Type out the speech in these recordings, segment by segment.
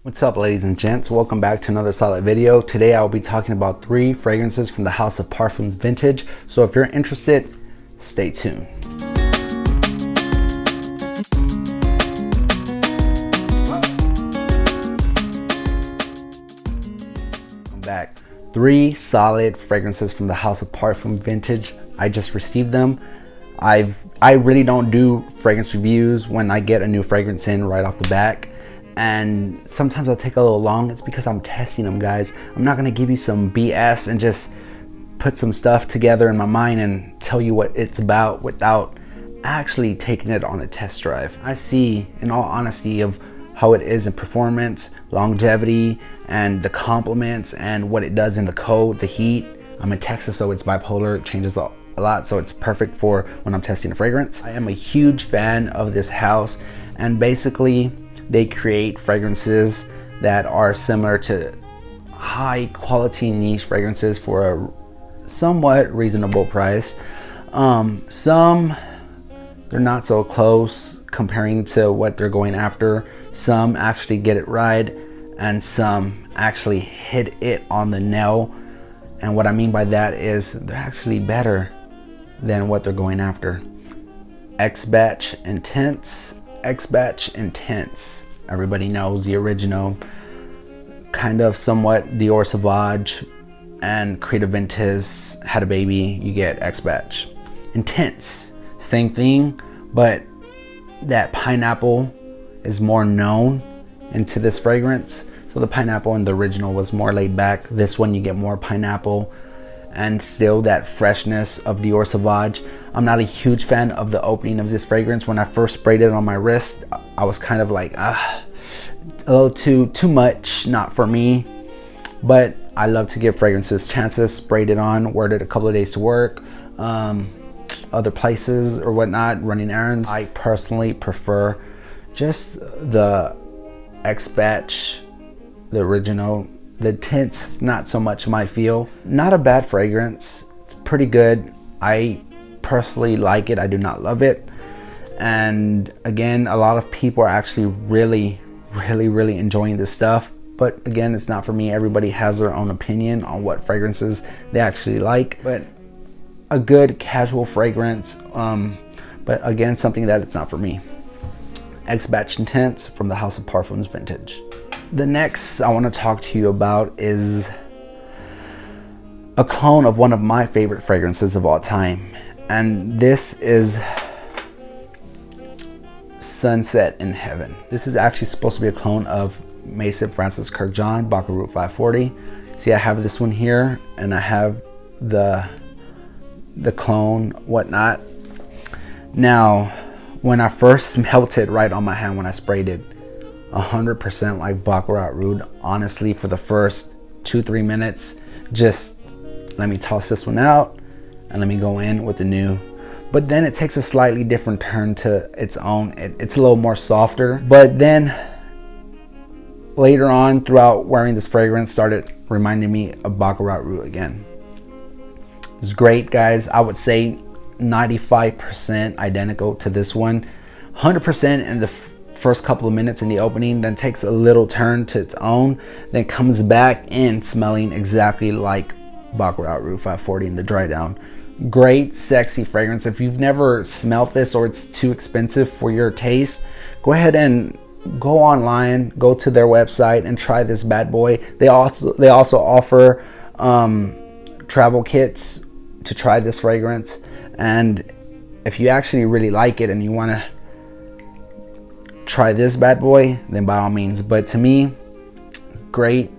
What's up, ladies and gents? Welcome back to another solid video. Today I will be talking about 3 fragrances from the house of Parfums Vintage. So if you're interested, stay tuned. I'm back. 3 solid fragrances from the house of Parfums Vintage. I just received them. I really don't do fragrance reviews when I get a new fragrance in right off the bat. And sometimes I'll take a little long. It's because I'm testing them, guys. I'm not gonna give you some BS and just put some stuff together in my mind and tell you what it's about without actually taking it on a test drive. I see, in all honesty, of how it is in performance, longevity, and the compliments and what it does in the cold, the heat. I'm in Texas, so it's bipolar. It changes a lot, so it's perfect for when I'm testing a fragrance. I am a huge fan of this house, and basically they create fragrances that are similar to high quality niche fragrances for a somewhat reasonable price. Some they're not so close comparing to what they're going after. Some actually get it right, and some actually hit it on the nail. And what I mean by that is they're actually better than what they're going after. Xbatch Intense. Xbatch Intense. Everybody knows the original, kind of somewhat Dior Sauvage and Creative Vintage had a baby. You get Xbatch Intense. Same thing, but that pineapple is more known into this fragrance. So the pineapple in the original was more laid back. This one you get more pineapple and still that freshness of Dior Sauvage. I'm not a huge fan of the opening of this fragrance. When I first sprayed it on my wrist, I was kind of like, a little too much, not for me. But I love to give fragrances chances. Sprayed it on, wore it a couple of days to work, other places or whatnot, running errands. I personally prefer just the Xbatch, the original. The tints, not so much my feel. Not a bad fragrance. It's pretty good. I personally like it. I do not love it. And again, a lot of people are actually really enjoying this stuff. But again, it's not for me. Everybody has their own opinion on what fragrances they actually like. But a good casual fragrance. But again, something that it's not for me. Xbatch Intense from the house of Parfums Vintage. The next I want to talk to you about is a clone of one of my favorite fragrances of all time. And this is Sunset in Heaven. This is actually supposed to be a clone of Mason Francis Kirk John Baccarat Route 540. See, I have this one here, and I have the clone, whatnot. Now, when I first smelt it right on my hand when I sprayed it, 100% like Baccarat Route. Honestly, for the first 2-3 minutes, just let me toss this one out and let me go in with the new. But then it takes a slightly different turn to its own. It's a little more softer. But then later on, throughout wearing this fragrance, started reminding me of Baccarat Route again. It's great, guys. I would say 95% identical to this one. 100% in the first couple of minutes in the opening, then takes a little turn to its own, then comes back in smelling exactly like Baccarat Route 540 in the dry down. Great, sexy fragrance. If you've never smelled this or it's too expensive for your taste, go ahead and go online, go to their website and try this bad boy. They also offer travel kits to try this fragrance. And if you actually really like it and you want to try this bad boy, then by all means. But to me, great,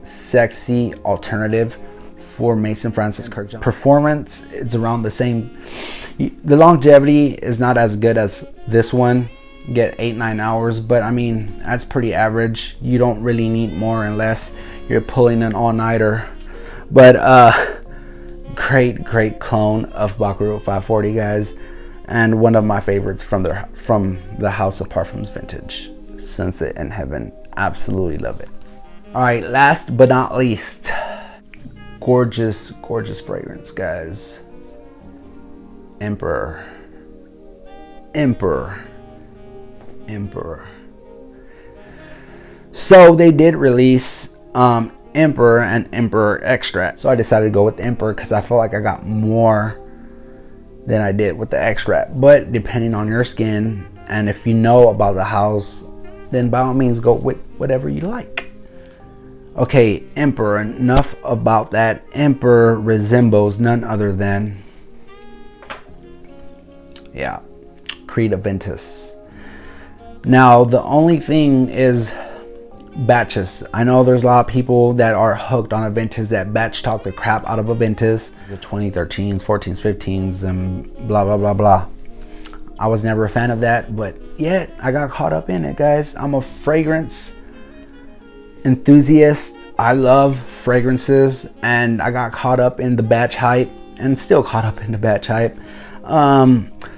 sexy alternative for Mason Francis Kirk John. Performance is around the same. The longevity is not as good as this one. You get 8-9 hours, but I mean, that's pretty average. You don't really need more unless you're pulling an all-nighter. But great clone of Baccarat 540, guys. And one of my favorites from the house of Parfums Vintage, Sunset in Heaven. Absolutely love it. All right, last but not least, gorgeous fragrance, guys. Emperor. So they did release Emperor and EmperorXbatch. So I decided to go with the Emperor because I feel like I got more than I did with the Xbatch. But depending on your skin and if you know about the house, then by all means go with whatever you like. Okay, Emperor, enough about that. Emperor resembles none other than, yeah, Creed Ventus. Now the only thing is batches. I know there's a lot of people that are hooked on a Ventus that batch talk the crap out of a Ventus. The 2013s, 14s, 15s, and blah blah blah blah. I was never a fan of that, but yet I got caught up in it, guys. I'm a fragrance enthusiast. I love fragrances, and I got caught up in the batch hype and still caught up in the batch hype.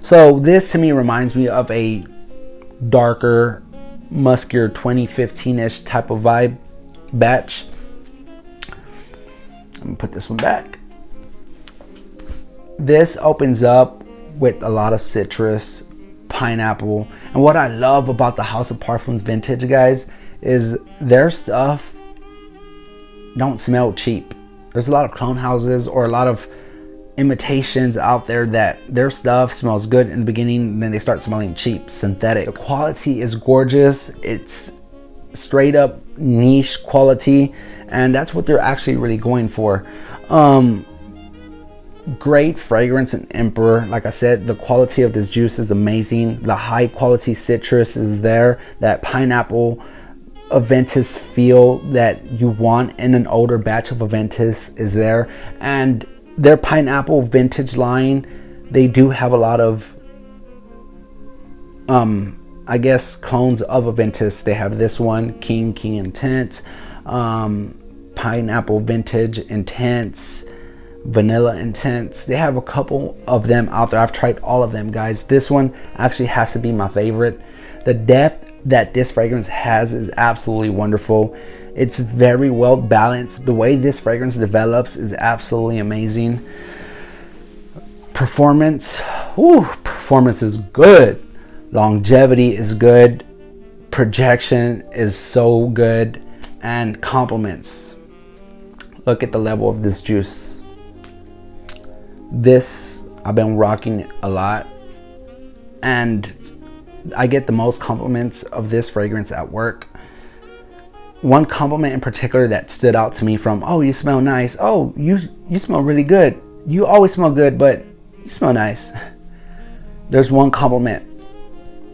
So this to me reminds me of a darker, muskier 2015-ish type of vibe batch. Let me put this one back. This opens up with a lot of citrus, pineapple, and what I love about the House of Parfums Vintage, guys, is their stuff don't smell cheap. There's a lot of clone houses or a lot of imitations out there that their stuff smells good in the beginning and then they start smelling cheap, synthetic. The quality is gorgeous. It's straight up niche quality, and that's what they're actually really going for. Great fragrance in Emperor. Like I said, the quality of this juice is amazing. The high quality citrus is there. That pineapple Ventus feel that you want in an older batch of Ventus is there. And their pineapple vintage line, they do have a lot of I guess clones of Ventus. They have this one, King Intense, Pineapple Vintage Intense, Vanilla Intense. They have a couple of them out there. I've tried all of them, guys. This one actually has to be my favorite. The depth that this fragrance has is absolutely wonderful. It's very well balanced. The way this fragrance develops is absolutely amazing. Performance, performance is good. Longevity is good. Projection is so good. And compliments. Look at the level of this juice. This I've been rocking a lot, and I get the most compliments of this fragrance at work. One compliment in particular that stood out to me from, oh, you smell nice. Oh, you smell really good. You always smell good, but you smell nice. There's one compliment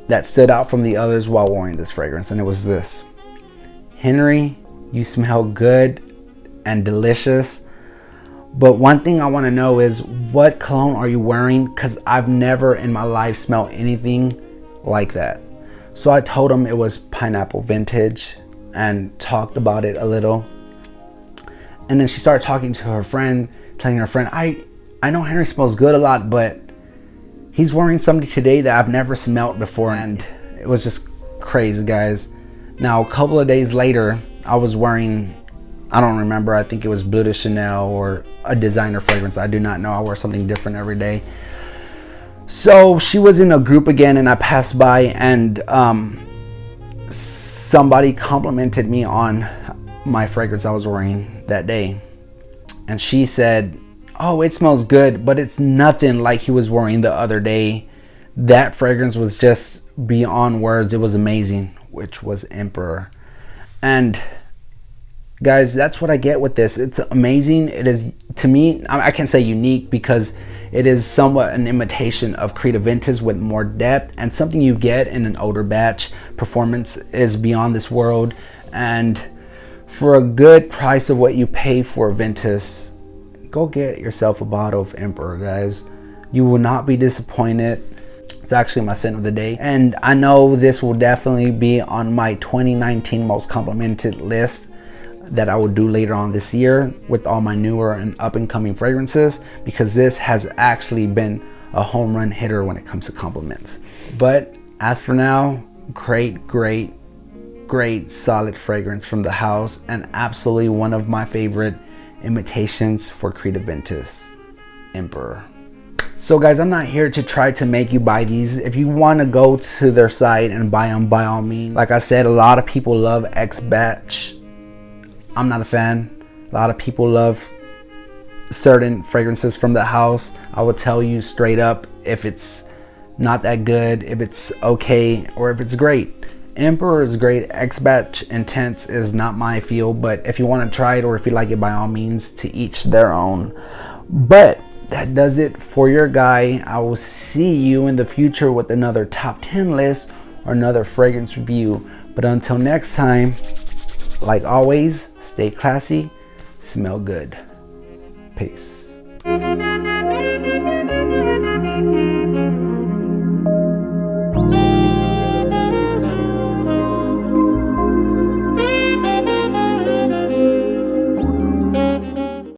that stood out from the others while wearing this fragrance, and it was this. Henry, you smell good and delicious. But one thing I want to know is, what cologne are you wearing? Because I've never in my life smelled anything like that. So I told him it was Pineapple Vintage and talked about it a little. And then she started talking to her friend, telling her friend, I know Henry smells good a lot, but he's wearing something today that I've never smelled before. And it was just crazy, guys. Now, a couple of days later, I was wearing, I don't remember, I think it was Bleu de Chanel or a designer fragrance. I do not know. I wear something different every day. So she was in a group again, and I passed by, and somebody complimented me on my fragrance I was wearing that day. And she said, oh, it smells good, but it's nothing like he was wearing the other day. That fragrance was just beyond words. It was amazing, which was Emperor. And guys, that's what I get with this. It's amazing. It is, to me, I can't say unique because it is somewhat an imitation of Creed Ventus with more depth and something you get in an older batch. Performance is beyond this world, and for a good price of what you pay for Ventus, go get yourself a bottle of Emperor, guys. You will not be disappointed. It's actually my scent of the day, and I know this will definitely be on my 2019 most complimented list that I will do later on this year with all my newer and up-and-coming fragrances, because this has actually been a home run hitter when it comes to compliments. But as for now, great solid fragrance from the house, and absolutely one of my favorite imitations for Creed Ventus, Emperor. So guys, I'm not here to try to make you buy these. If you want to go to their site and buy them, by all means. Like I said, a lot of people love Xbatch. I'm not a fan. A lot of people love certain fragrances from the house. I will tell you straight up if it's not that good, if it's okay, or if it's great. Emperor is great. Xbatch Intense is not my field, but if you want to try it or if you like it, by all means, to each their own. But that does it for your guy. I will see you in the future with another top 10 list or another fragrance review. But until next time, like always, stay classy, smell good. Peace.